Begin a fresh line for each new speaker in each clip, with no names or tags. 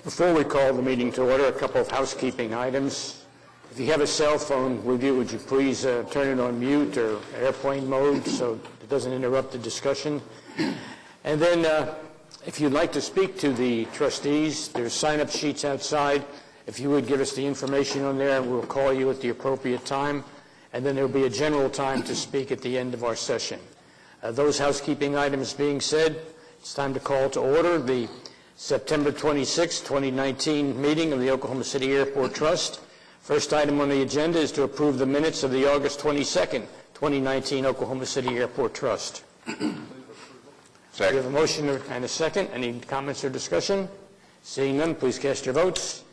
Before we call the meeting to order, a couple of housekeeping items. If you have a cell phone with you, would you please turn it on mute or airplane mode so it doesn't interrupt the discussion? And then if you'd like to speak to the trustees, there's sign-up sheets outside. If you would give us the information on there, we'll call you at the appropriate time. And then there'll be a general time to speak at the end of our session. Those housekeeping items being said, it's time to call to order the September 26, 2019 meeting of the Oklahoma City Airport Trust. First item on the agenda is to approve the minutes of the August 22nd, 2019 Oklahoma City Airport Trust.
Second.
We have a motion and a second. Any comments or discussion? Seeing none, please cast your votes.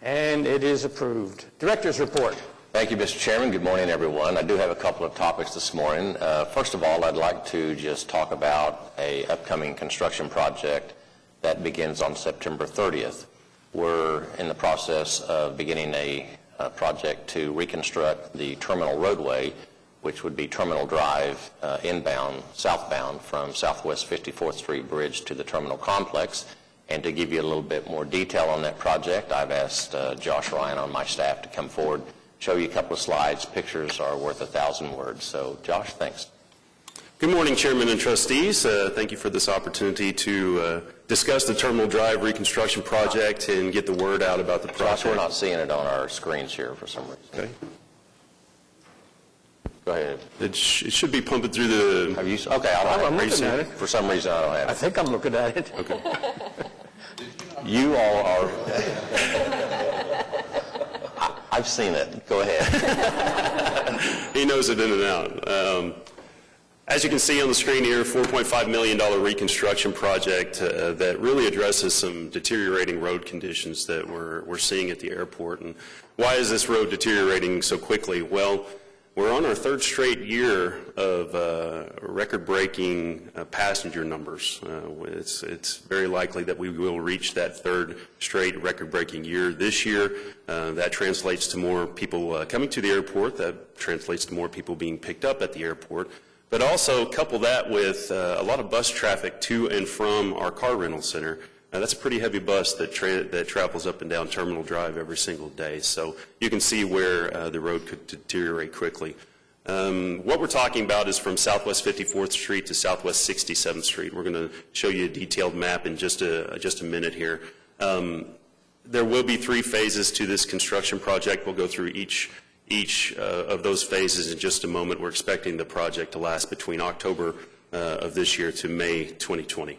And it is approved. Director's report.
Thank you, Mr. Chairman. Good morning, everyone. I do have a couple of topics this morning. First of all, I'd like to just talk about an upcoming construction project that begins on September 30th. We're in the process of beginning a project to reconstruct the terminal roadway, which would be Terminal Drive inbound, southbound from Southwest 54th Street Bridge to the terminal complex. And to give you a little bit more detail on that project, I've asked Josh Ryan on my staff to come forward, show you a couple of slides. Pictures are worth 1,000 words. So, Josh, thanks.
Good morning, Chairman and Trustees. Thank you for this opportunity to discuss the Terminal Drive Reconstruction Project and get the word out about the project.
Josh, we're not seeing it on our screens here for some reason.
Okay.
Go ahead.
It should be pumping through the...
Have you? Okay, I don't have
I'm
it.
looking at it.
For some reason, I don't have it.
I think I'm looking at it.
Okay.
You all are... I've seen it. Go ahead.
He knows it in and out. As you can see on the screen here, $4.5 million reconstruction project that really addresses some deteriorating road conditions that we're seeing at the airport. And why is this road deteriorating so quickly? Well, we're on our third straight year of record-breaking passenger numbers. It's very likely that we will reach that third straight record-breaking year this year. That translates to more people coming to the airport. That translates to more people being picked up at the airport. But also couple that with a lot of bus traffic to and from our car rental center. That's a pretty heavy bus that travels up and down Terminal Drive every single day. So you can see where the road could deteriorate quickly. What we're talking about is from Southwest 54th Street to Southwest 67th Street. We're going to show you a detailed map in just a minute here. There will be 3 phases to this construction project. We'll go through each of those phases in just a moment. We're expecting the project to last between October of this year to May 2020.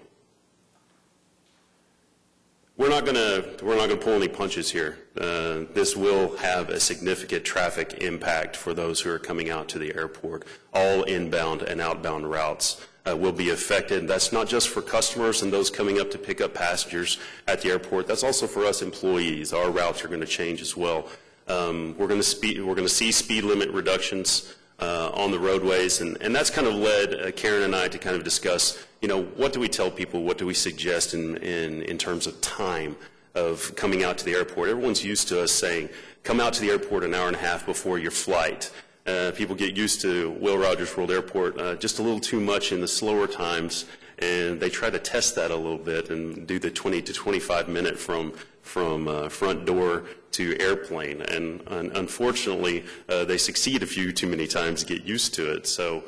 We're not going to pull any punches here. This will have a significant traffic impact for those who are coming out to the airport. All inbound and outbound routes will be affected. That's not just for customers and those coming up to pick up passengers at the airport. That's also for us employees. Our routes are going to change as well. We're going to see speed limit reductions on the roadways, and that's kind of led Karen and I to kind of discuss, what do we tell people, what do we suggest in terms of time of coming out to the airport. Everyone's used to us saying, come out to the airport an hour and a half before your flight. People get used to Will Rogers World Airport just a little too much in the slower times, and they try to test that a little bit and do the 20 to 25 minute from front door to airplane, and unfortunately they succeed a few too many times to get used to it. So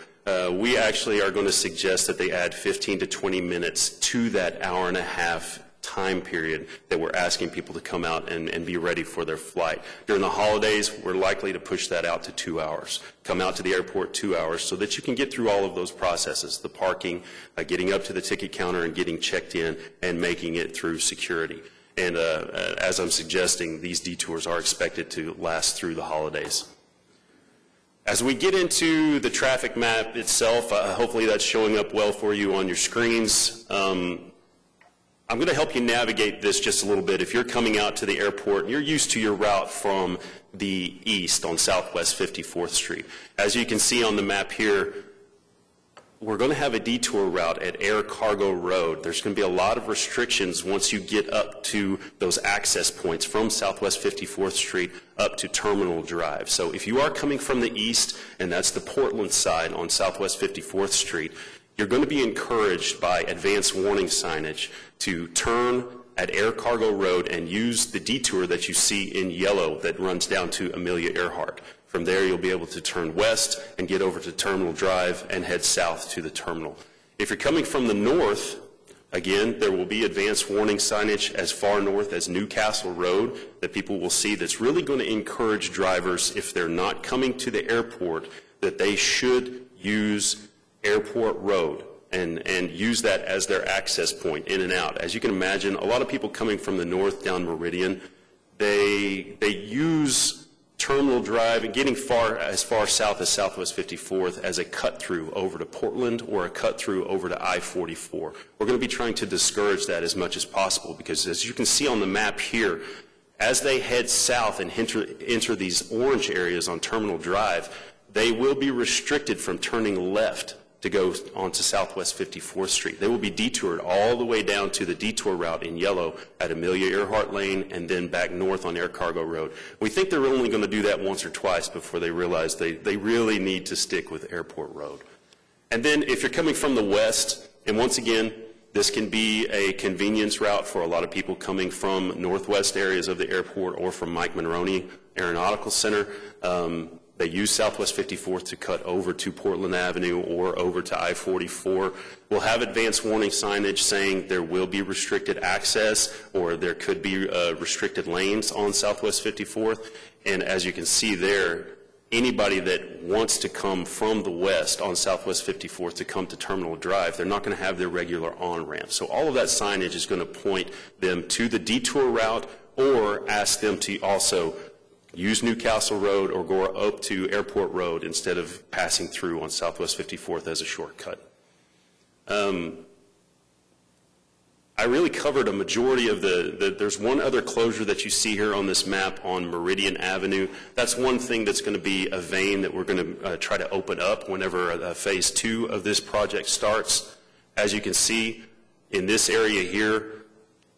we actually are going to suggest that they add 15 to 20 minutes to that hour and a half time period that we're asking people to come out and be ready for their flight. During the holidays, we're likely to push that out to 2 hours. Come out to the airport 2 hours so that you can get through all of those processes, the parking, getting up to the ticket counter and getting checked in and making it through security. And as I'm suggesting, these detours are expected to last through the holidays. As we get into the traffic map itself, hopefully that's showing up well for you on your screens. I'm going to help you navigate this just a little bit. If you're coming out to the airport and you're used to your route from the east on Southwest 54th Street, as you can see on the map here, we're going to have a detour route at Air Cargo Road. There's going to be a lot of restrictions once you get up to those access points from Southwest 54th Street up to Terminal Drive. So if you are coming from the east, and that's the Portland side on Southwest 54th Street, you're going to be encouraged by advance warning signage to turn at Air Cargo Road and use the detour that you see in yellow that runs down to Amelia Earhart. From there, you'll be able to turn west and get over to Terminal Drive and head south to the terminal. If you're coming from the north, again, there will be advanced warning signage as far north as Newcastle Road that people will see that's really going to encourage drivers, if they're not coming to the airport, that they should use Airport Road and use that as their access point in and out. As you can imagine, a lot of people coming from the north down Meridian, they use Terminal Drive and getting as far south as Southwest 54th as a cut-through over to Portland or a cut-through over to I-44. We're going to be trying to discourage that as much as possible because, as you can see on the map here, as they head south and enter these orange areas on Terminal Drive, they will be restricted from turning left to go onto Southwest 54th Street. They will be detoured all the way down to the detour route in yellow at Amelia Earhart Lane and then back north on Air Cargo Road. We think they're only going to do that once or twice before they realize they really need to stick with Airport Road. And then if you're coming from the west, and once again, this can be a convenience route for a lot of people coming from northwest areas of the airport or from Mike Monroney Aeronautical Center. They use Southwest 54th to cut over to Portland Avenue or over to I-44. We'll have advanced warning signage saying there will be restricted access or there could be restricted lanes on Southwest 54th. And as you can see there, anybody that wants to come from the west on Southwest 54th to come to Terminal Drive, they're not going to have their regular on-ramp. So all of that signage is going to point them to the detour route or ask them to also use Newcastle Road or go up to Airport Road instead of passing through on Southwest 54th as a shortcut. I really covered a majority of there's one other closure that you see here on this map on Meridian Avenue. That's one thing that's going to be a vein that we're going to try to open up whenever phase 2 of this project starts. As you can see in this area here,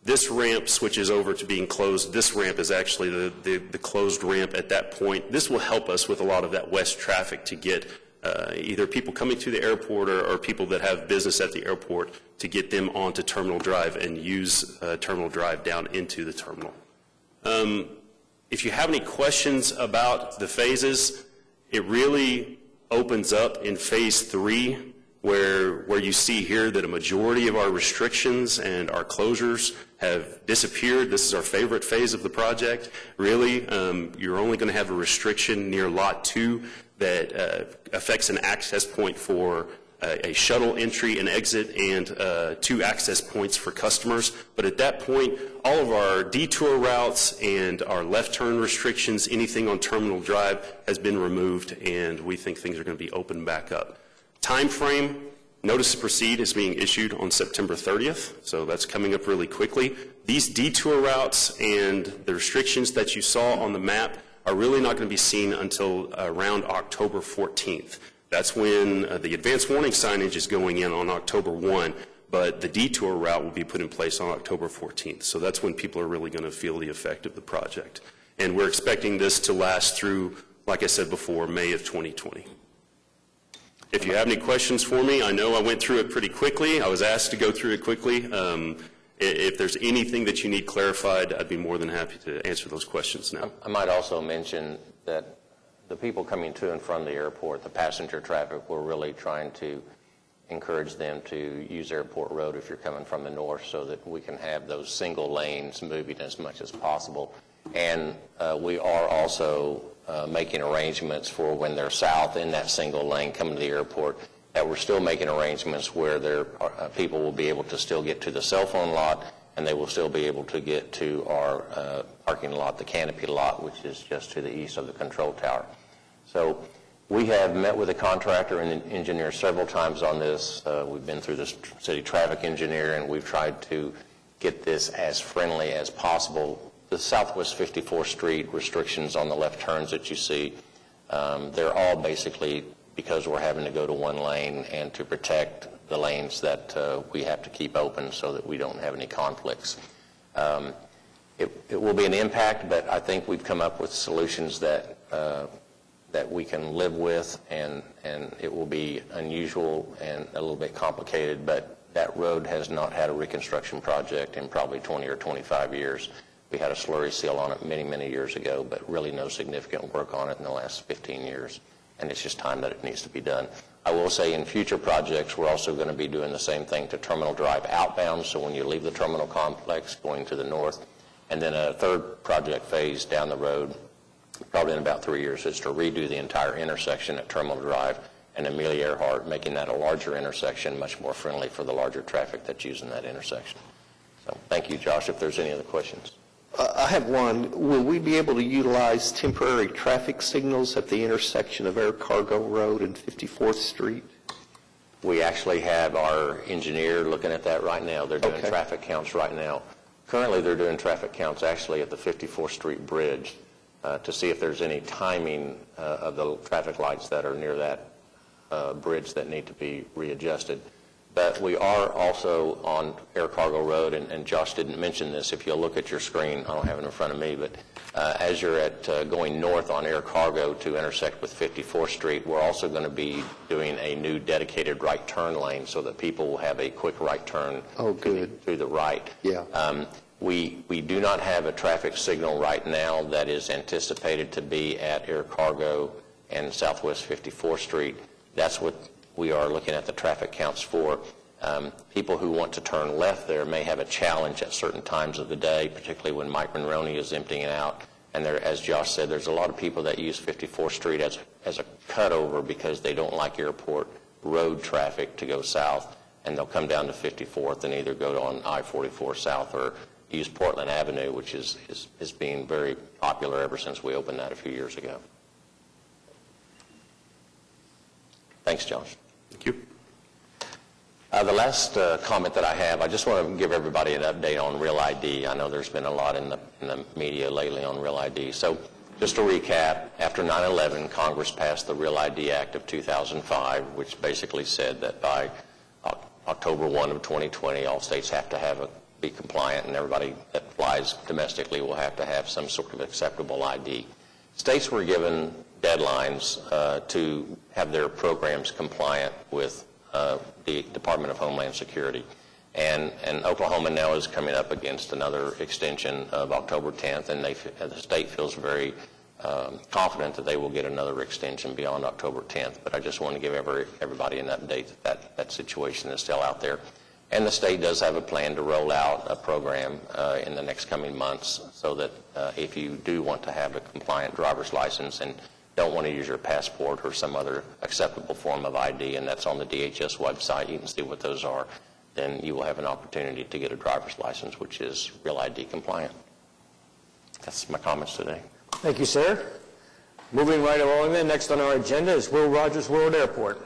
this ramp switches over to being closed. This ramp is actually the closed ramp at that point. This will help us with a lot of that west traffic to get either people coming to the airport or people that have business at the airport to get them onto Terminal Drive and use Terminal Drive down into the terminal. If you have any questions about the phases, it really opens up in phase 3 where you see here that a majority of our restrictions and our closures have disappeared. This is our favorite phase of the project. Really, you're only going to have a restriction near Lot 2 that affects an access point for a shuttle entry and exit and 2 access points for customers. But at that point, all of our detour routes and our left turn restrictions, anything on Terminal Drive has been removed, and we think things are going to be opened back up. Time frame, notice to proceed is being issued on September 30th, so that's coming up really quickly. These detour routes and the restrictions that you saw on the map are really not going to be seen until around October 14th. That's when the advanced warning signage is going in on October 1, but the detour route will be put in place on October 14th. So that's when people are really going to feel the effect of the project. And we're expecting this to last through, like I said before, May of 2020. If you have any questions for me, I know I went through it pretty quickly. I was asked to go through it quickly. If there's anything that you need clarified, I'd be more than happy to answer those questions now.
I might also mention that the people coming to and from the airport, the passenger traffic, we're really trying to encourage them to use Airport Road if you're coming from the north so that we can have those single lanes moving as much as possible. And we are also making arrangements for when they're south in that single lane coming to the airport, that we're still making arrangements where people will be able to still get to the cell phone lot and they will still be able to get to our parking lot, the canopy lot, which is just to the east of the control tower. So we have met with the contractor and the engineer several times on this. We've been through the city traffic engineer and we've tried to get this as friendly as possible. The Southwest 54th Street restrictions on the left turns that you see, they're all basically because we're having to go to one lane and to protect the lanes that we have to keep open so that we don't have any conflicts. It will be an impact, but I think we've come up with solutions that we can live with, and it will be unusual and a little bit complicated, but that road has not had a reconstruction project in probably 20 or 25 years. We had a slurry seal on it many, many years ago, but really no significant work on it in the last 15 years. And it's just time that it needs to be done. I will say in future projects, we're also going to be doing the same thing to Terminal Drive outbound, so when you leave the terminal complex going to the north. And then a third project phase down the road, probably in about 3 years, is to redo the entire intersection at Terminal Drive and Amelia Earhart, making that a larger intersection, much more friendly for the larger traffic that's using that intersection. So thank you, Josh. If there's any other questions.
I have one. Will we be able to utilize temporary traffic signals at the intersection of Air Cargo Road and 54th Street?
We actually have our engineer looking at that right now. They're doing traffic counts right now. Currently, they're doing traffic counts actually at the 54th Street Bridge to see if there's any timing of the traffic lights that are near that bridge that need to be readjusted. But we are also on Air Cargo Road, and Josh didn't mention this. If you'll look at your screen, I don't have it in front of me, but as you're going north on Air Cargo to intersect with 54th Street, we're also going to be doing a new dedicated right turn lane so that people will have a quick right turn to the right.
Yeah.
We do not have a traffic signal right now that is anticipated to be at Air Cargo and Southwest 54th Street. That's what we are looking at the traffic counts for. People who want to turn left there may have a challenge at certain times of the day, particularly when Mike Monroney is emptying out. And there, as Josh said, there's a lot of people that use 54th Street as a cutover because they don't like Airport Road traffic to go south, and they'll come down to 54th and either go on I-44 south or use Portland Avenue, which is being very popular ever since we opened that a few years ago. Thanks, Josh.
Thank you.
The last comment that I have, I just want to give everybody an update on Real ID. I know there's been a lot in the media lately on Real ID. So just to recap, after 9/11, Congress passed the Real ID Act of 2005, which basically said that by October 1 of 2020, all states have to be compliant, and everybody that flies domestically will have to have some sort of acceptable ID. States were given deadlines to have their programs compliant with the Department of Homeland Security. And Oklahoma now is coming up against another extension of October 10th, and the state feels very confident that they will get another extension beyond October 10th. But I just want to give everybody an update that situation is still out there. And the state does have a plan to roll out a program in the next coming months so that if you do want to have a compliant driver's license and don't want to use your passport or some other acceptable form of ID, and that's on the DHS website, you can see what those are, then you will have an opportunity to get a driver's license, which is Real ID compliant. That's my comments today.
Thank you, sir. Moving right along then, next on our agenda is Will Rogers World Airport.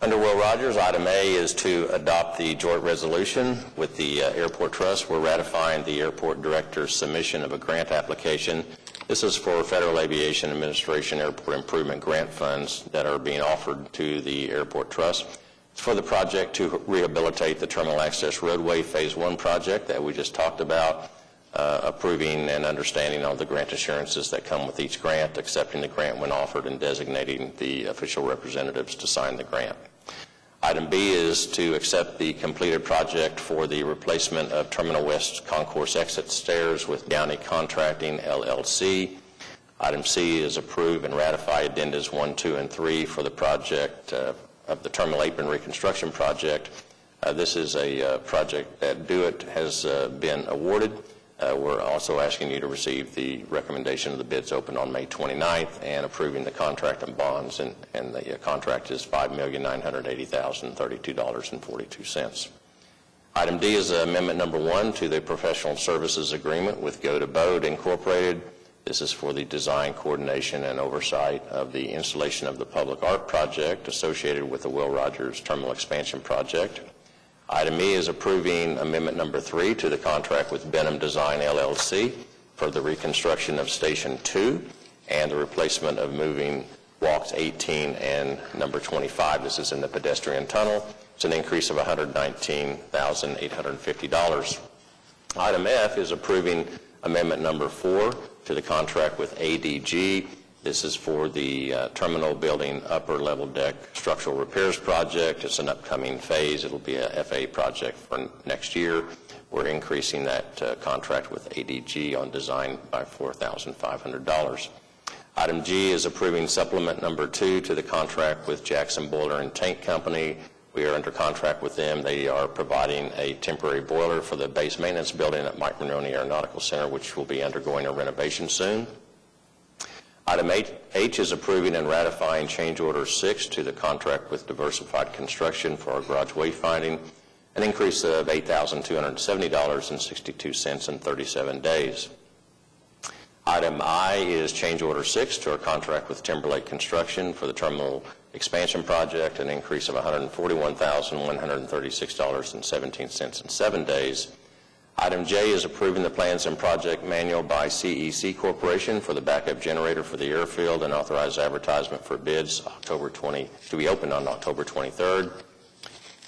Under Will Rogers, item A is to adopt the joint resolution with the Airport Trust. We're ratifying the airport director's submission of a grant application. This is for Federal Aviation Administration Airport Improvement Grant funds that are being offered to the Airport Trust. It's for the project to rehabilitate the Terminal Access Roadway Phase 1 project that we just talked about, approving and understanding all the grant assurances that come with each grant, accepting the grant when offered, and designating the official representatives to sign the grant. Item B is to accept the completed project for the replacement of Terminal West Concourse exit stairs with Downey Contracting, LLC. Item C is approve and ratify addendas 1, 2, and 3 for the project of the Terminal Apron Reconstruction Project. This is a project that DoIT has been awarded. We're also asking you to receive the recommendation of the bids open on May 29th and approving the contract and bonds, and the contract is $5,980,032.42. Item D is amendment number 1 to the professional services agreement with Go to Boat Incorporated. This is for the design, coordination, and oversight of the installation of the public art project associated with the Will Rogers Terminal Expansion Project. Item E is approving amendment number 3 to the contract with Benham Design, LLC for the reconstruction of Station 2 and the replacement of moving walks 18 and number 25. This is in the pedestrian tunnel. It's an increase of $119,850. Item F is approving amendment number 4 to the contract with ADG This is for the terminal building upper level deck structural repairs project. It's an upcoming phase. It'll be a FA project for next year. We're increasing that contract with ADG on design by $4,500. Item G is approving supplement number 2 to the contract with Jackson Boiler and Tank Company. We are under contract with them. They are providing a temporary boiler for the base maintenance building at Mike Maroney Aeronautical Center, which will be undergoing a renovation soon. Item H is approving and ratifying change order 6 to the contract with Diversified Construction for our garage wayfinding, an increase of $8,270.62 in 37 days. Item I is change order 6 to our contract with Timberlake Construction for the terminal expansion project, an increase of $141,136.17 in 7 days. Item J is approving the plans and project manual by CEC Corporation for the backup generator for the airfield and authorized advertisement for bids to be opened on October 23rd.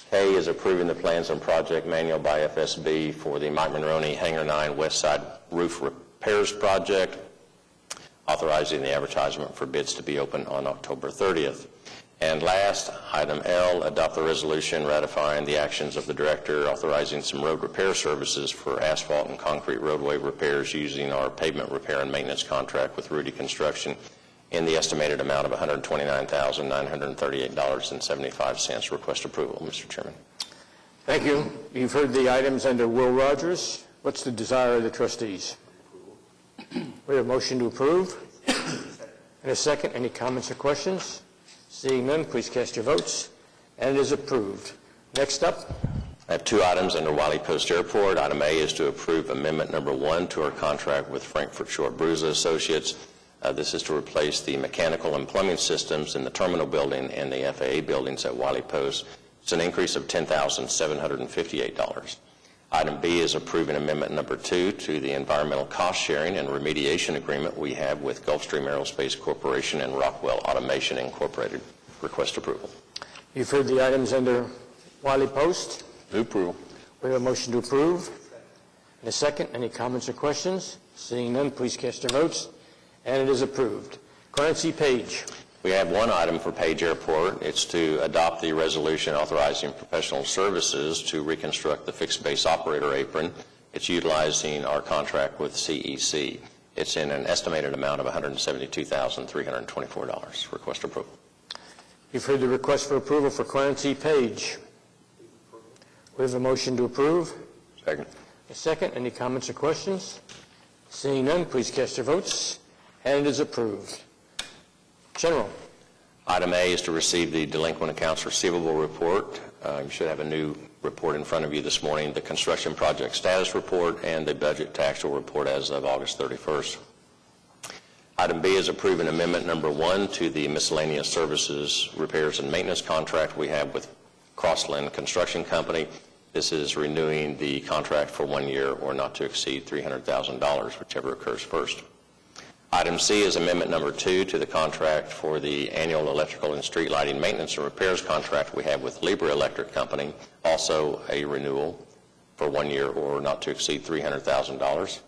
K is approving the plans and project manual by FSB for the Mike Maroney Hangar 9 West Side Roof Repairs Project, authorizing the advertisement for bids to be open on October 30th. And last, item L, adopt the resolution ratifying the actions of the director, authorizing some road repair services for asphalt and concrete roadway repairs using our pavement repair and maintenance contract with Rudy Construction in the estimated amount of $129,938.75. Request approval, Mr. Chairman.
Thank you. You've heard the items under Will Rogers. What's the desire of the trustees? We have a motion to approve. And a second. Any comments or questions? Seeing none, please cast your votes. And it is approved. Next up.
I have 2 items under Wiley Post Airport. Item A is to approve amendment number 1 to our contract with Frankfurt Short Bruza Associates. This is to replace the mechanical and plumbing systems in the terminal building and the FAA buildings at Wiley Post. It's an increase of $10,758. Item B is approving amendment number 2 to the environmental cost sharing and remediation agreement we have with Gulfstream Aerospace Corporation and Rockwell Automation Incorporated. Request approval.
You've heard the items under Wiley Post.
Move approval.
We have a motion to approve. And a second. Any comments or questions? Seeing none, please cast your votes. And it is approved. Clancy Page.
We have 1 item for Page Airport. It's to adopt the resolution authorizing professional services to reconstruct the fixed base operator apron. It's utilizing our contract with CEC. It's in an estimated amount of $172,324. Request approval.
You've heard the request for approval for Clancy Page. We have a motion to approve.
Second.
A second. Any comments or questions? Seeing none, please cast your votes. And it is approved. General.
Item A is to receive the delinquent accounts receivable report. You should have a new report in front of you this morning, the construction project status report and the budget to actual report as of August 31st. Item B is approving amendment number 1 to the miscellaneous services repairs and maintenance contract we have with Crossland Construction Company. This is renewing the contract for 1 year or not to exceed $300,000, whichever occurs first. Item C is amendment number 2 to the contract for the annual electrical and street lighting maintenance and repairs contract we have with Libra Electric Company, also a renewal for 1 year or not to exceed $300,000.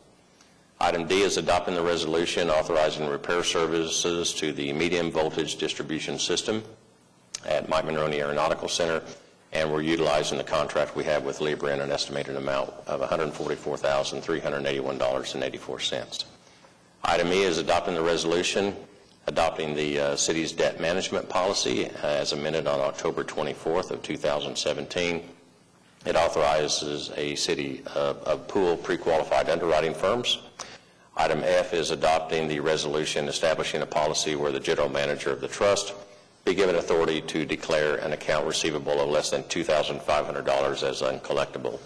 Item D is adopting the resolution authorizing repair services to the medium voltage distribution system at Mike Maroney Aeronautical Center, and we're utilizing the contract we have with Libra in an estimated amount of $144,381.84. Item E is adopting the resolution adopting the city's debt management policy as amended on October 24th of 2017. It authorizes a city of pool pre-qualified underwriting firms. Item F is adopting the resolution establishing a policy where the general manager of the trust be given authority to declare an account receivable of less than $2,500 as uncollectible.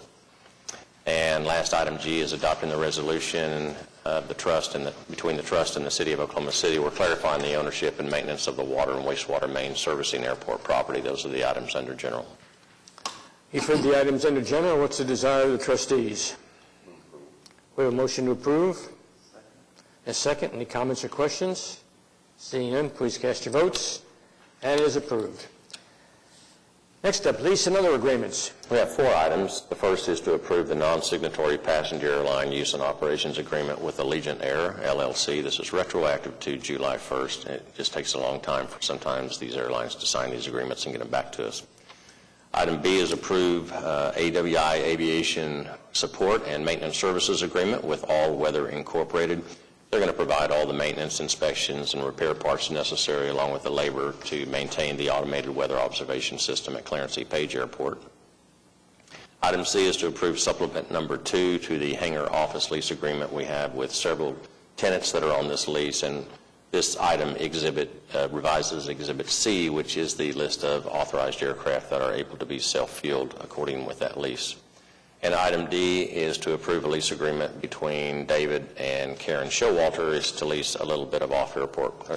And last, item G is adopting the resolution of the trust between the trust and the city of Oklahoma City. We're clarifying the ownership and maintenance of the water and wastewater main servicing airport property. Those are the items under general.
You've heard the items under general. What's the desire of the trustees? We have a motion to approve. A second. Any comments or questions? Seeing none, please cast your votes. And it is approved. Next up, lease and other agreements.
We have 4 items. The first is to approve the non-signatory passenger airline use and operations agreement with Allegiant Air, LLC. This is retroactive to July 1st. It just takes a long time for sometimes these airlines to sign these agreements and get them back to us. Item B is approve AWI Aviation Support and Maintenance Services Agreement with All Weather Incorporated. They're going to provide all the maintenance, inspections, and repair parts necessary, along with the labor to maintain the automated weather observation system at Clarence E. Page Airport. Item C is to approve supplement number 2 to the hangar office lease agreement we have with several tenants that are on this lease, and this item revises Exhibit C, which is the list of authorized aircraft that are able to be self-fueled according with that lease. And item D is to approve a lease agreement between David and Karen Showalter is to lease a little bit of off-airport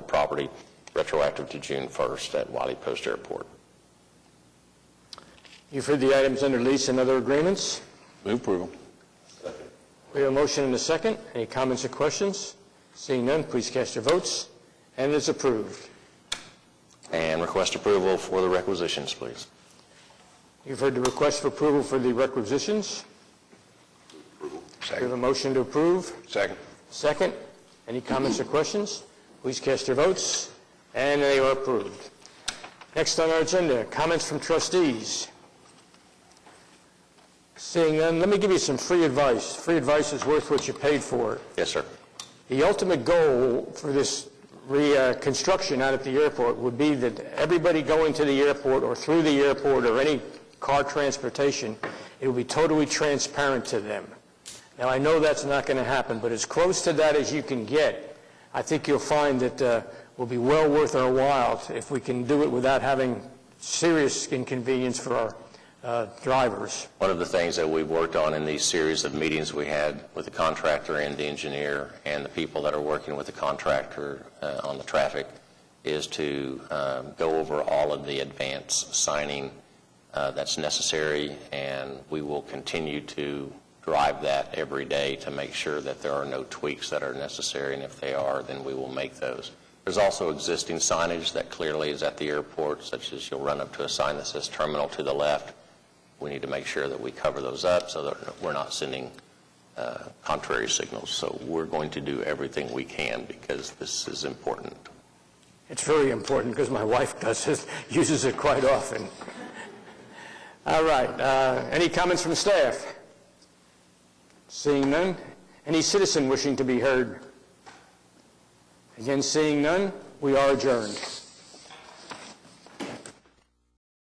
property retroactive to June 1st at Wiley Post Airport.
You've heard the items under lease and other agreements.
Move approval.
We have a motion and a second. Any comments or questions? Seeing none, please cast your votes. And it is approved.
And request approval for the requisitions, please.
You've heard the request for approval for the requisitions. We have a motion to approve.
Second.
Second. Any comments or questions? Please cast your votes. And they are approved. Next on our agenda, comments from trustees. Seeing none, let me give you some free advice. Free advice is worth what you paid for it.
Yes, sir.
The ultimate goal for this reconstruction out at the airport would be that everybody going to the airport or through the airport or any car transportation, it will be totally transparent to them. Now, I know that's not going to happen, but as close to that as you can get, I think you'll find that will be well worth our while if we can do it without having serious inconvenience for our drivers.
One of the things that we've worked on in these series of meetings we had with the contractor and the engineer and the people that are working with the contractor on the traffic is to go over all of the advance signing that's necessary, and we will continue to drive that every day to make sure that there are no tweaks that are necessary, and if they are, then we will make those. There's also existing signage that clearly is at the airport, such as you'll run up to a sign that says terminal to the left. We need to make sure that we cover those up so that we're not sending contrary signals. So we're going to do everything we can because this is important.
It's very important because my wife uses it quite often. All right. Any comments from staff? Seeing none. Any citizen wishing to be heard? Again, seeing none, we are adjourned.